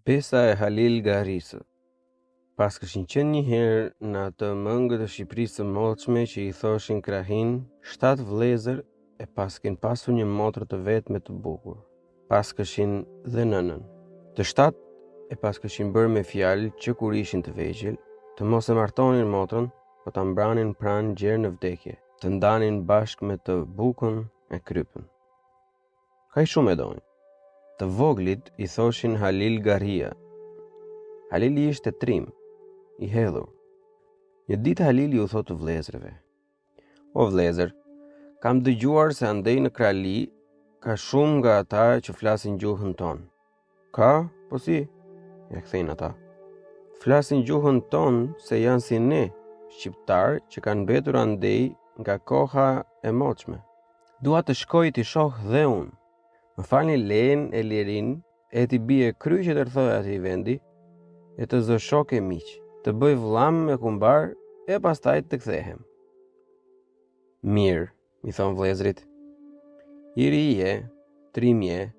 Pesa e Halil Garisë. Pas këshin qenë një herë në atë mëngët e Shqipërisë së mollshme që i thoshin Krahin, 7 vëllezër e paskin pasur një motër të vetme të bukur. Pas këshin dhe nënën. Të 7 e pas këshin bërë me fjalë që kur ishin të vegjël, të mos e martonin motrën, po ta mbranin pranë gjerë në vdekje, të ndanin bashkë me të bukën e krypën. Kaj shumë e donin. Të voglit i thoshin Halil Garia. Halili ishte trim, i hedhur. Një ditë Halili u thot të vëllezërve: "O vëllezër, kam dëgjuar se andej në krali ka shumë nga ata që flasin gjuhën tonë." "Ka? Po si?" ja kthejnë ata. "Flasin gjuhën tonë se janë si ne, shqiptar që kanë mbetur andej nga koha e moçme. Dua të shkoj t'i shoh dhe unë. Më falni lejen e lirin e t'i bie kryqe të rthoj ati vendi, e të zë shok e miq, të bëj vllam me kumbar e pastaj të kthehem." "Mirë," i thon vëllezrit. "I ri je, trim je,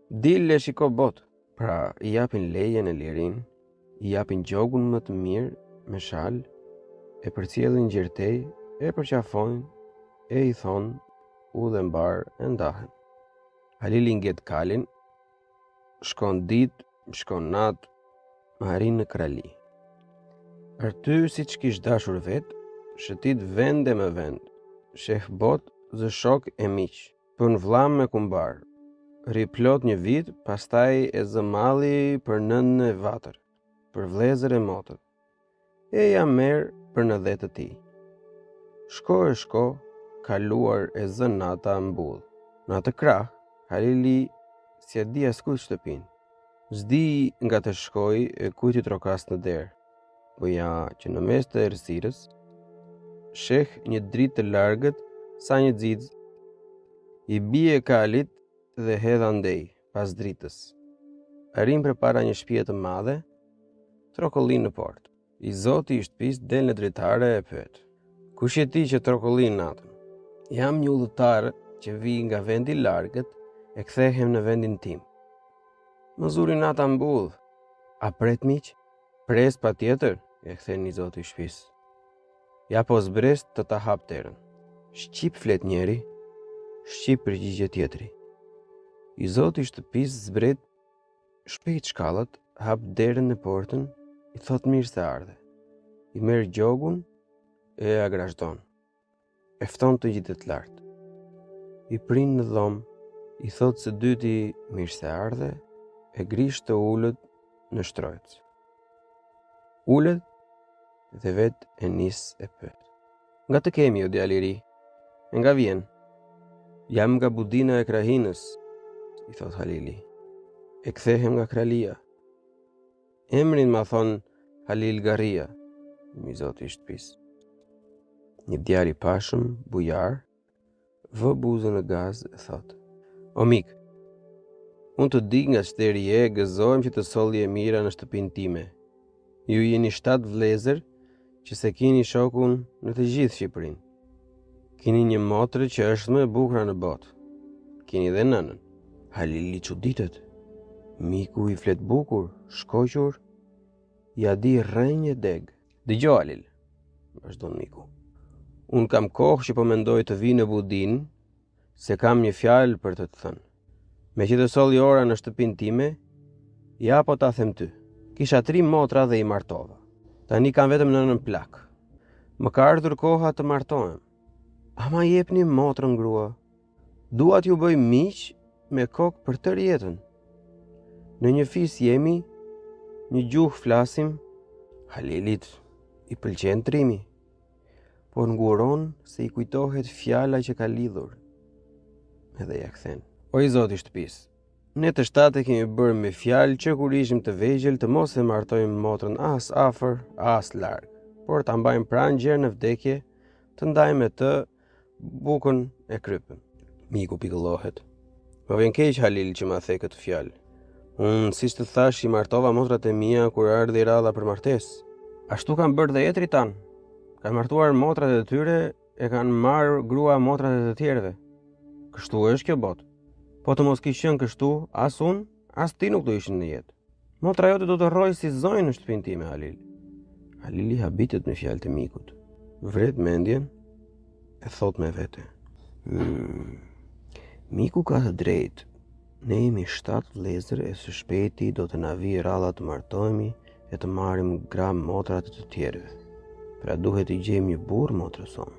dil e shiko botë." Pra, i japin lejen e lirin, i japin gjogun më të mirë me shal, e përcjellin gjertej, e përqafojnë, e i thon u dhe mbar e ndahen. Halili ngjet kalin, shkon ditë, shkon natë, më arrin në krali. Arty si që kish dashur vetë, shëtit vend e me vend, sheh bot zë shok e miq, pën vllam me kumbar, ri plot një vit, pastaj e zë malli për nënën e vatër, për vlezër e motër, e ja merë për në dhe të ti. Shko e shko, kaluar e zë nata mbull. Në atë krah, Halili si e di askujt shtëpin. Zdi nga të shkoj e kujt i trokas në derë, po ja që në mes të errësirës sheh një dritë të largët sa një xixë. I bie kalit dhe hedh andej pas dritës. Arrin përpara një shtëpie të madhe, trokollin në portë. I zoti i shtëpisë del në dritare e pyet: "Kush je ti që trokollin natën?" "Jam një udhëtar që vi nga vendi i largët e kthehem në vendin tim." "Më zuri nata mbull." "A pret miq?" "Pres pa tjetër," e kthen i zoti i shtëpisë. "Ja po zbres të ta hap terën." "Shqip flet njeri." "Shqip," përgjigje tjetri. I zoti i shtëpisë zbret shpejt shkallët, hap derën në portën, i thot mirë se ardhe. I merr gjogun e agrashton. E fton të gjithë të lartë. I prin në dhomë, i thot së dyti mirë se ardhe, e grish të ullët në shtrojtës. Ullët dhe vetë e nis e pët: "Nga të kemi o djali i ri?" "E nga vjen?" "Jam nga budina e Krahinës," i thot Halili. "E kthehem nga kralia." "Emrin ma thon Halil Garia," i zoti i shtëpisë. Një djalë i pashëm, bujar, vë buzën në gaz e thot: "O mik, unë të di nga shteri je, gëzohem që të solli e mira në shtëpinë time. Ju jeni 7 vlezër që se kini shokun në të gjithë Shqipërinë. Kini një motrë që është më e bukura në botë. Kini dhe nënën." Halili çuditet. Miku i flet bukur, shkoqur, ja di rrenjë e deg. "Dëgjoj Halil," vazhdon miku. "Unë kam kohë që po mendoj të vi në budinë, se kam një fjalë për të thënë. Me që të solli ora në shtëpinë time, ja po ta them ty. Kisha 3 motra dhe i martova. Tani kam vetëm nënën plak. Më ka ardhur koha të martohem. Ama jepni motrën grua. Dua t'ju bëj miq me kokë për tërë jetën. Në një fis jemi, një gjuhë flasim." Halilit i pëlqen trimi, por nguron se i kujtohet fjala që ka lidhur. Edhe ja kthen: "O i zoti i shtëpisë, ne të 7 kemi bërë me fjalë që kur ishim të vegjël të mos e martojmë motrën as afër, as larg, por ta mbajmë pranë gjerë në vdekje, të ndajmë me të bukën e krypën." Miku pikëllohet: "Më vjen keq Halil që ma the këtë fjalë. Unë siç të thash i martova motrat e mia kur ardhi radha për martesë. Ashtu kanë bërë dhe jetrit tanë. Kanë martuar motrat e tyre e kanë marrë grua motrat e të tjerëve. Kështu është kjo botë. Po të mos kishte qenë kështu, as unë, as ti nuk do ishin në jetë." Motra jote do të rrojë si zonjë në shtëpinë time, Halil. Halili habitet me fjalët e mikut. Vret mendjen, e thot me vete. Miku ka të drejtë. Ne jemi 7 vëllezër e së shpejti do të na vijë ralla të martohemi e të marrim gra motrat e të tjerëve. Pra duhet i gjejmë një burr motrë son.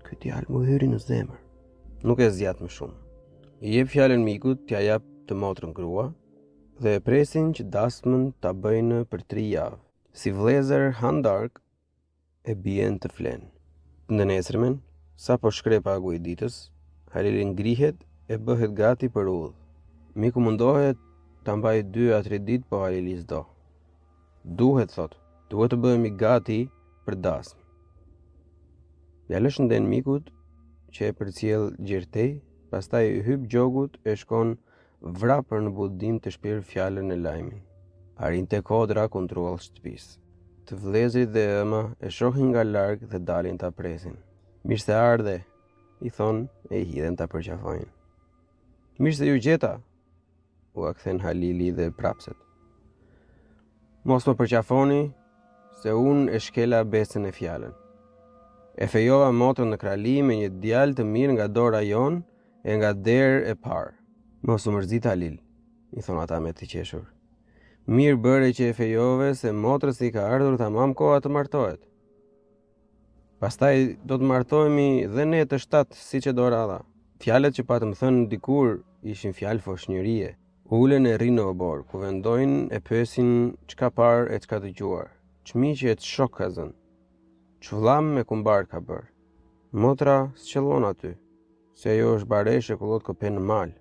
Ky djalë më hyri në zemër. Nuk e zgjat më shumë. I jep fjalën mikut, t'ja jap të motrën grua dhe e presin që dasmën ta bëjnë për 3 javë. Si vëllezër handark e bien të flen. Në nesërmen, sa po shkre pagu i ditës, Halili ngrihet e bëhet gati për udhë. Miku mundohet ta mbaj 2 a 3 ditë, po Halili s'do. Duhet të bëhemi gati për dasmë. Ja lësh nden mikut që e përcjell gjertej, pastaj hyp gjogut e shkon vrapër në budim të shpirë fjalën e lajmin. Arrinte kodra kundrull shtëpisë. Të vëllezërit dhe ëma e shohin nga larg dhe dalin ta presin. Mirë se ardhe, i thon e i hidhen ta përqafojnë. Mirë se ju gjeta, u akthen Halili dhe prapset. Mos më përqafoni, se unë e shkela besën e fjalën. E fejova motrën në krali me një djalë të mirë nga dora jon e nga derë e parë. Mos u mërzit Halil, i thon ata me të qeshur. Mirë bëre që e fejove se motrës i ka ardhur tamam koha të martohet. Pastaj do të martohemi dhe ne të 7 siç e do radha. Fjalët që patëm thënë dikur ishin fjalë foshnjërie. Ulen e rinë në obor, ku vendojnë e pyesin çka parë e çka dëgjuar. Çmiqi e ç'shok ka zënë. Ç'vllam me kumbar ka bërë. Motra s'qëllon aty, se ajo është baresh e kullot këpe në mal.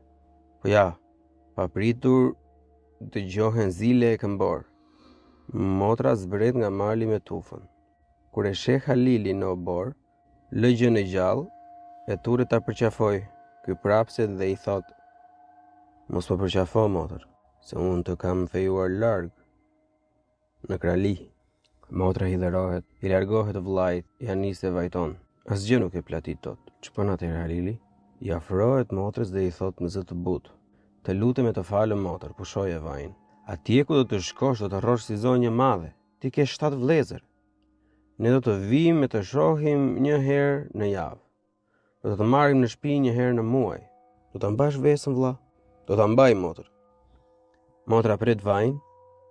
Po ja, papritur dëgjohen zile e këmbor. Motra zbret nga mali me tufën. Kur e sheh Halili në obor, lë gjën e gjallë, e ture ta përqafoj, ky prapset dhe i thot: Mos më përqafo, motër, se unë të kam fejuar larg në krali. Motra hidherohet, i largohet vllait, ja nis e vajton. Asgjë nuk e platit tot. Ç'bën atëherë Halili? I afrohet motrës dhe i thot me zë të butë: Të lutem e të falem, motër, pushoje vajin. Atje ku do të shkosh do të rrosh si zonjë madhe. Ti ke 7 vëllezër. Ne do të vijmë e të shohim një herë në javë. Do të marrim në shtëpi një herë në muaj. Do ta mbash vesën, vlla? Do ta mbaj, motër. Motra pret vajin,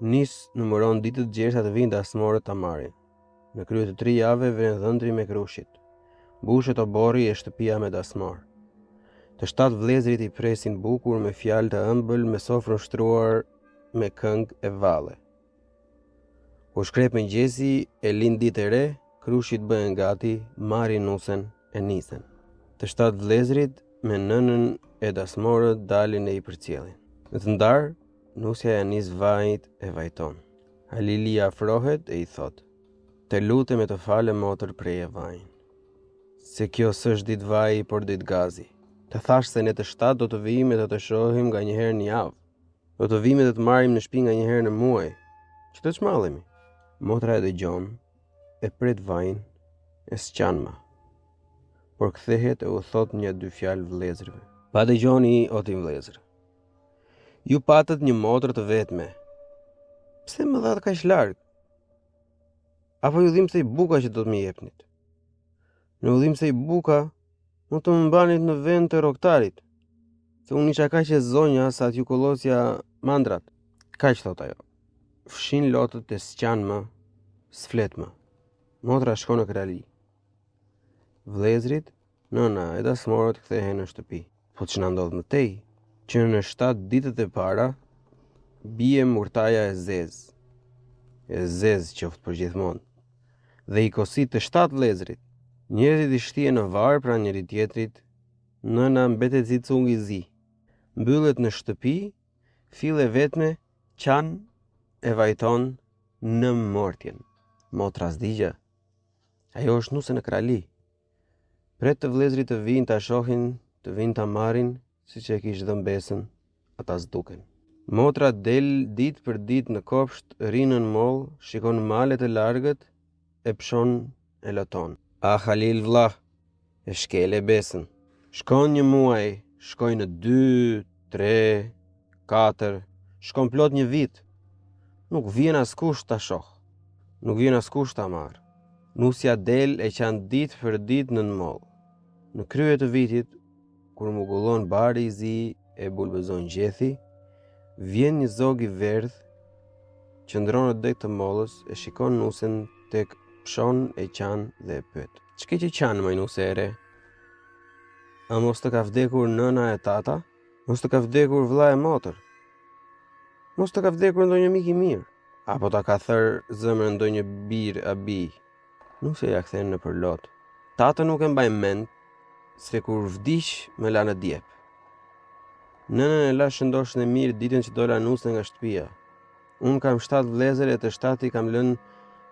nis numëron ditët gjersa të vinë dasmorët ta marrin. Në krye të 3 javëve vjen dhëndri me krushit. Mbushet oborri e shtëpia me dasmor. Të 7 vëllezërit i presin bukur me fjalë të ëmbël me sofrën shtruar me këngë e valle. Kur shkrep mëngjesi e lind ditë e re, krushit bëhen gati, marrin nusen e nisen. Të 7 vëllezërit me nënën e dasmorët dalin e i përcjellin. Në të ndarë, nusja ja nis vajit e vajton. Halili afrohet e i thot: Të lutem e të falem, motër, preje vajin. Se kjo s'është ditë vaji, por ditë gazi. Të thash se ne të 7 do të vijmë e të shohim nga një herë në javë. Do të vijmë e të marrim në shtëpi nga një herë në muaj. Që të çmallemi. Motra e dëgjon, e pret vajin, e s'qan më. Por kthehet e u thot 1-2 fjalë vëllezërve. Pa dëgjoni, o ti vëllezër. Ju patët një motrë të vetme. Pse më dhat kaq larg? Apo ju dhimbse i buka që do të më jepnit? Në u dhimbse i buka, mund të më mbanit në vend të roktarit, se unë isha kaq e zonja sa t'ju kollosja mandrat. Kaq thot ajo. Fshin lotët e s'qan më, s'flet më. Motra shkon në krali. Vëllezërit, nëna e dasmorët kthehen në shtëpi. Po ç'na ndodh më tej, që në 7 ditët e para bie murtaja e zez qoftë për gjithmonë, dhe i kosit të 7 vëllezërit. Njerëzit i shtien në varr pranë njëri tjetrit, nëna mbetet si cungi i zi. Mbyllet në shtëpi, fille vetme, qan e vajton në mortjen. Motra s'digja. Ajo është nuse në krali. Pret të vëllezërit të vinë ta shohin, të vinë ta marrin, siç e kishte dhënë besën, ata s'duken. Motra del ditë për ditë në kopsht, rinë në moll, shikon malet e largët, e pshon e loton. Ah, Halil vlla, e shkele besën. Shkon një muaj, shkojnë 2, 3, 4, shkon plot një vit. Nuk vjen askush ta shoh. Nuk vjen askush ta marr. Nusja del e qan ditë për ditë nën moll. Në krye të vitit, kur mugullon bari i zi e bulbezon gjethi, vjen një zog i verdh, qëndron në deg të mollës e shikon nusën tek pshon e qan dhe e pyet: "Ç'ke që qan më nuse e re? A mos të ka vdekur nëna e tata? Mos të ka vdekur vlla e motër? Mos të ka vdekur ndonjë mik i mirë? Apo ta ka thër zemrën ndonjë bir a bi?" Nuse ja kthen në përlot: "Tata nuk e mbaj mend, se kur vdiq me la në djep. Nënën e la shëndoshën e mirë ditën që dola nuse nga shtëpia. Unë kam 7 vlezër e të 7 i kam lënë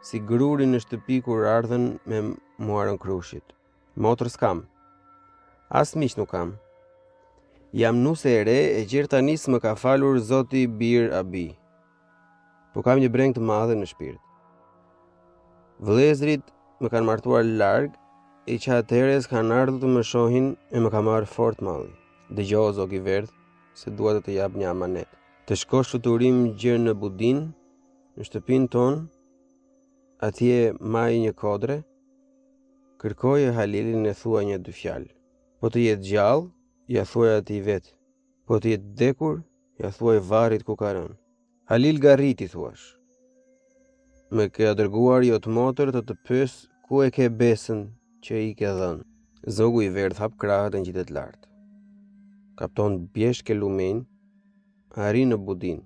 si gruri në shtëpi kur ardhen me muarën krushit. Motër s'kam. As miq nuk kam. Jam nuse e re e gjerë tani s'më ka falur zoti bir a bi. Po kam një breng të madhe në shpirt. Vlezrit më kanë martuar larg, e që atëherë s'kanë ardhur të më shohin e më ka marrë fort malli. Dëgjoj zog i verdh, se dua të jap një amanet. Të shkosh fluturim gjërë në budin, në shtëpinë tonë, atje maj një kodre, kërkoje Halilin e thua 1-2 fjalë. Po të jetë gjallë, ja thuaj atij vetë. Po të jetë dekur, ja thuaj varrit ku ka rënë. Halil garriti thuash. Me ke dërguar jo të motër të pyes ku e ke besën që i ke dhënë. Zogu i verdh hap krahët e ngjitet lart. Kapton bjeshke lumen, arri në budin.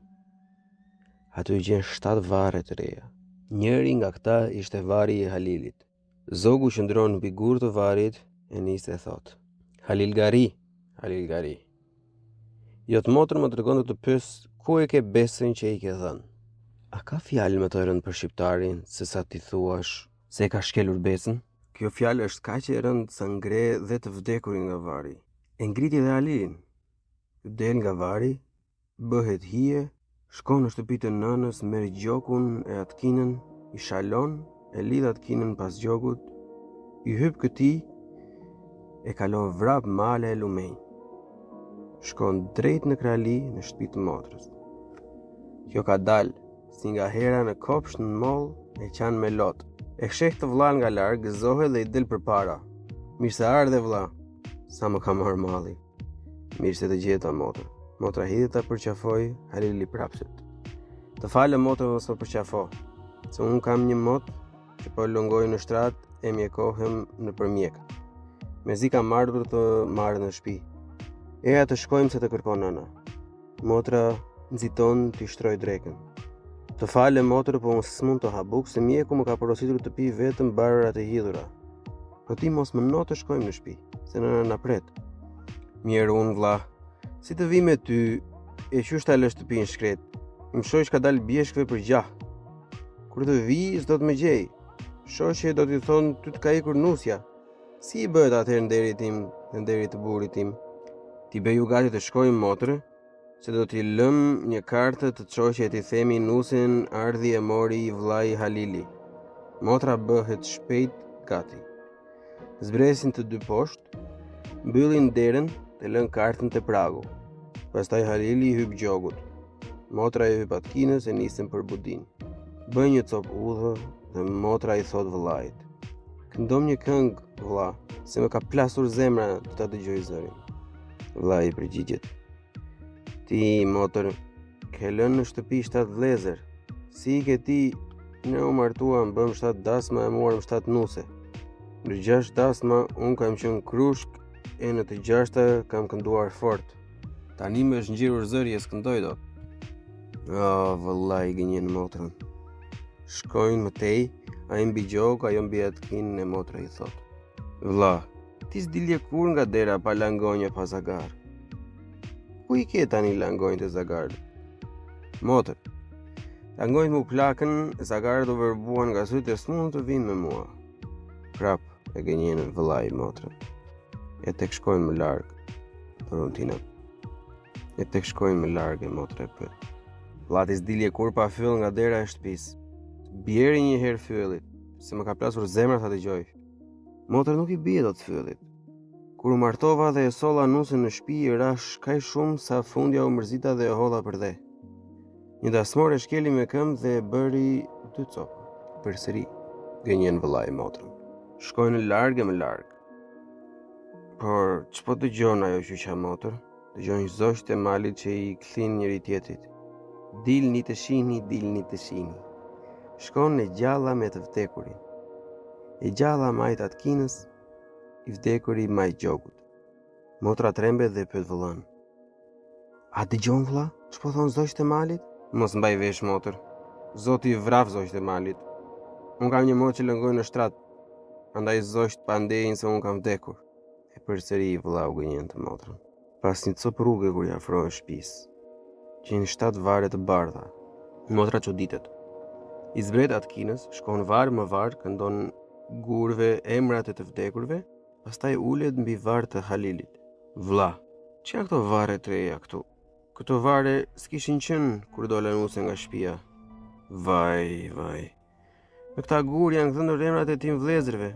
Aty gjen 7 varre të reja. Njëri nga këta ishte vari i Halilit. Zogu qëndron mbi gur të varit e nis e thot: "Halil gari, Halil gari. Jo të motër më tregon të pyes ku e ke besën që i ke dhënë. A ka fjalë më të rëndë për shqiptarin se sa ti thuash se e ka shkelur besën?" Kjo fjalë është kaq e rëndë sa ngre dhe të vdekurin nga vari. E ngriti dhe Halilin. Del nga vari, bëhet hije, shkon në shtëpi të nënës, merr gjokun e atkinën, i shalon, e lidh atkinën pas gjogut, i hyp këtij, e kalon vrap male e lumenj. Shkon drejt në krali në shtëpi të motrës. Kjo ka dalë, si nga hera në kopsht në moll e qan me lot. E sheh të vllai nga larg, gëzohet dhe i del përpara. "Mirë se ardhe vlla, sa më ka marrë malli." "Mirë se të gjeta motër." Motra hidhet ta përqafoj, Halili prapset. "Të falë motër, mos më përqafo, se unë kam një mot që po lungoj në shtrat e mjekohem në përmjek. Mezi kam ardhur të marrë në shtëpi. Eja të shkojmë se të kërkon nëna." Motra nxiton t'i shtroj drekën. "Të falë motër, po unë s'mund të habuk se mjeku më ka porositur të pi vetëm barërat e hidhura. Po ti mos më no të shkojmë në shtëpi, se nëna na pret." "Mirë unë vlla, si të vi me ty, e qysh ta lë shtëpinë shkret? Më shoq ka dalë bjeshkve për gjah. Kur të vi, s'do të më gjej. Shoqe do t'i thonë ty të ka ikur nusja. Si i bëhet atëherë nderi tim dhe nderi të burrit tim? Ti bëju gati të shkojmë motër, se do t'i lëm një kartë të çoqe e t'i themi nusin ardhi e mori i vllai Halili." Motra bëhet shpejt gati. Zbresin të dy poshtë, mbyllin derën dhe lën kartën te pragu. Pastaj Halili i hyp gjogut. Motra i hyp atkinës e nisën për budin. Bën një cop udhë dhe motra i thot vllait: "Këndom një këngë, vlla, se më ka plasur zemra të ta dëgjoj zërin." Vllai i përgjigjet: "Ti, motër, ke lënë në shtëpi 7 vlezër. Si i ke ti, ne u martuam, bëm 7 dasma e muarëm 7 nuse. Në 6 dasma unë kam qenë krushk e në të 6-ta kam kënduar fort. Tani më është ngjirur zëri e s'këndoj dot." "O, vëllai," gënjen motrën. Shkojnë mëtej, ai mbi gjok, ajo mbi atkinën e motra i thot: "Vlla, ti s'dilje kur nga dera pa langonje pa zagar. Ku i ke tani langonjët e zagarët?" "Motër, langonjët mu plakën, zagarët u verbuan nga sytë e s'mund të vinë me mua." Prap e gënjen vëllai motrën. "E tek shkojnë më larg, Valentina. E tek shkojnë më larg," e motra e pyet. "Vlla, ti s'dilje kur pa fyll nga dera e shtëpisë. Bjeri një herë fyllit, se më ka plasur zemra ta dëgjoj." Motra nuk i bie dot fyllit. "Kur u martova dhe e solla nusën në shtëpi, i rash kaq shumë sa fundja u mërzita dhe e hodha për dhe. Një dasmore shkeli me këmbë dhe bëri 2 copa. Përsëri gënjen vëllai motrën. Shkojnë larg e më larg. Por ç'po dëgjon ajo qyqa motër? Dëgjon zogjtë e malit që i kthin njëri tjetrit. Dilni të shihni, dilni të shihni. Shkon e gjalla me të vdekurin. E gjalla majt Atkinës, i vdekuri majt Gjogut. Motra trembe dhe pyet vëllain. A dëgjon vëlla? Ç'po thon zogjtë e malit? Mos mbaj vesh motër. Zoti i vraf zogjtë e malit. Unë kam një motë që lëngoj në shtrat, andaj zogjtë pandejnë se unë kam vdekur. E përsëri vëllau gënjen të motrën. Pas një cop rruge kur i afrohen shtëpisë, që në 7 vare të bardha, motra çuditet. I zbret Atkinës, shkon varë më varë, këndon gurve emrat e të vdekurve, pastaj ulet mbi varë të Halilit. Vlla, çka këto vare të reja këtu? Këto vare s'kishin qenë kur dolen use nga shtëpia. Vaj. Me këta gur janë këndër emrat e tim vlezërve.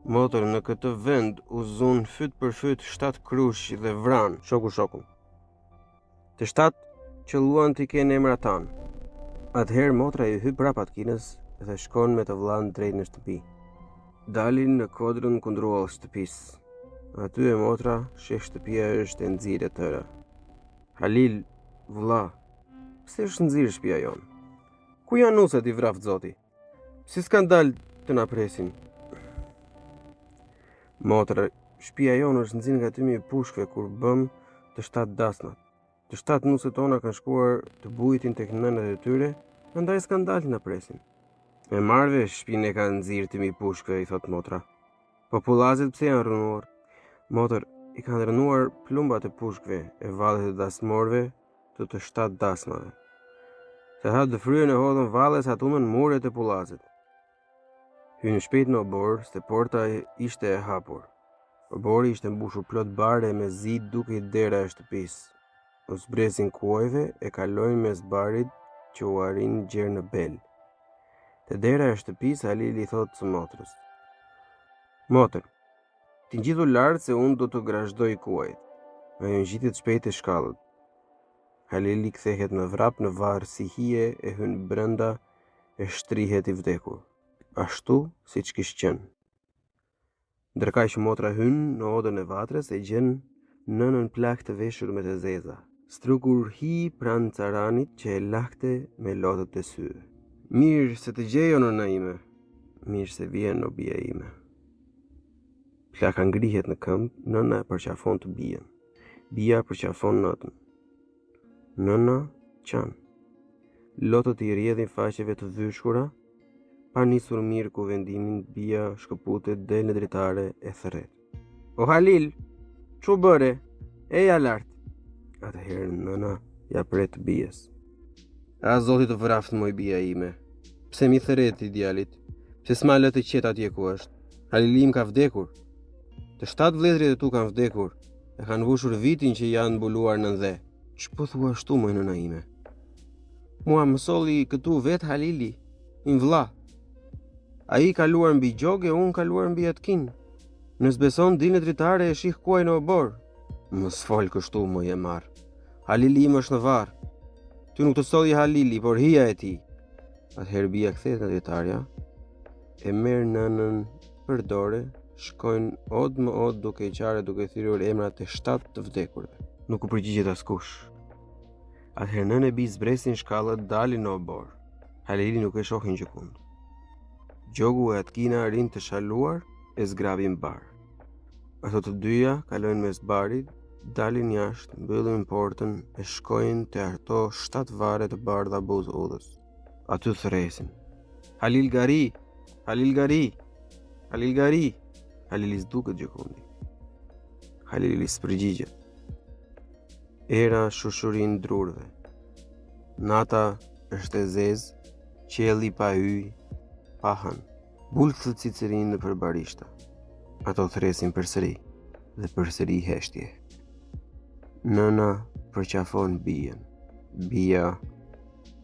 Motor në këtë vend u zun fyt për fyt 7 krush dhe vran shokun. Të 7 që luan t'i kenë emrat tanë. Atëherë motra i hyp prap Atkinës dhe shkon me të vllain drejt në shtëpi. Dalin në kodrën kundrull shtëpisë. Aty e motra sheh shtëpia është e nxirë e tëra. Halil, vëlla, pse është nxirë shtëpia jonë? Ku janë nuset i vraf zoti? Si s'kan dalë të na presin? Motra, shtëpia jonë është nxirë nga tymi i pushkve kur bëm të 7 dasmat. Të 7 nuset tona kanë shkuar të bujtin tek nënat e tyre, andaj s'kan dalë të na presin. Me marrve shtëpinë e kanë nxirë tymi i pushkve, i thot motra. Po pullazet pse janë rënuar? Motor, i kanë rënuar plumbat e pushkve e vallet e dasmorve të 7 dasmave. Se ha dëfryen e hodhën valles hatunën muret e pullazet. Hynë shpejt në obor, se porta ishte e hapur. Obori ishte mbushur plot bare me zi duke i dera e shtëpisë. U zbresin kuajve e kalojnë mes barit që u arrin gjerë në bel. Te dera e shtëpisë Halili thot së motrës. Motër, ti ngjitu lart se unë do të grazhdoj kuajt. Ajo ngjitet shpejt e shkallët. Halili kthehet me vrap në varë si hije e hyn brenda e shtrihet i vdekur. Ashtu siç kishte qenë. Ndërkaq që motra hyn në odën e vatrës e gjen nënën plak të veshur me të zeza. Strukur hi pranë caranit që e lahte me lotët e syve. Mirë se të gjejo nëna ime. Mirë se vjen o bia ime. Plaka ngrihet në këmbë, nëna e përqafon të bien. Bia përqafon nëtën. Nëna qan. Lotët i rjedhin faqeve të vyshkura, pa nisur mirë ku vendimin bia shkëputet del në dritare e thërret. O Halil, çu bëre? Eja lart. Atëherë nëna ja pret bijes. A zoti të vraft moj bia ime. Pse mi thërret i djalit? Pse s'ma lë të qet atje ku është? Halili im ka vdekur. Të 7 vëllezërit e tu kanë vdekur. E kanë vushur vitin që janë mbuluar në ndhe. Ç'po thua ashtu moj nëna ime? Mua më solli këtu vet Halili, im vlla. Ai kaluar mbi Gjog e unë kaluar mbi Atkin. Nëse beson dil në dritare e shih kuaj në obor. Mos fol kështu moj e marr. Halili im është në varr. Ty nuk të solli Halili, por hija e tij. Atëherë bia kthehet në dritarja, e merr nënën për dorë, shkojnë od më od duke i qare duke thyrur emrat e 7 të vdekurve. Nuk u përgjigjet askush. Atëherë nënë e bi zbresin shkallët, dalin në obor. Halili nuk e shohin gjëkund. Gjogu e Atkina rin të shaluar e zgrabin bar. Ato të dyja kalojnë mes barit, dalin jashtë, mbyllin portën e shkojnë te ato 7 vare të bardha buz udhës. Aty thresin. Halil Gari! Halil Gari! Halil Gari! Halili s'duket gjëkundi. Halili s'përgjigjet. Era shushurin drurve. Nata është e zezë, qielli pa hyj, pa hën. Bulkët cicërin në përbarishta. Ato thresin përsëri dhe përsëri heshtje. Nëna përqafon bien. Bia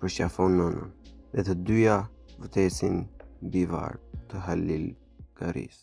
përqafon nënën. Dhe të dyja vdesin mbi varr të Halil Garis.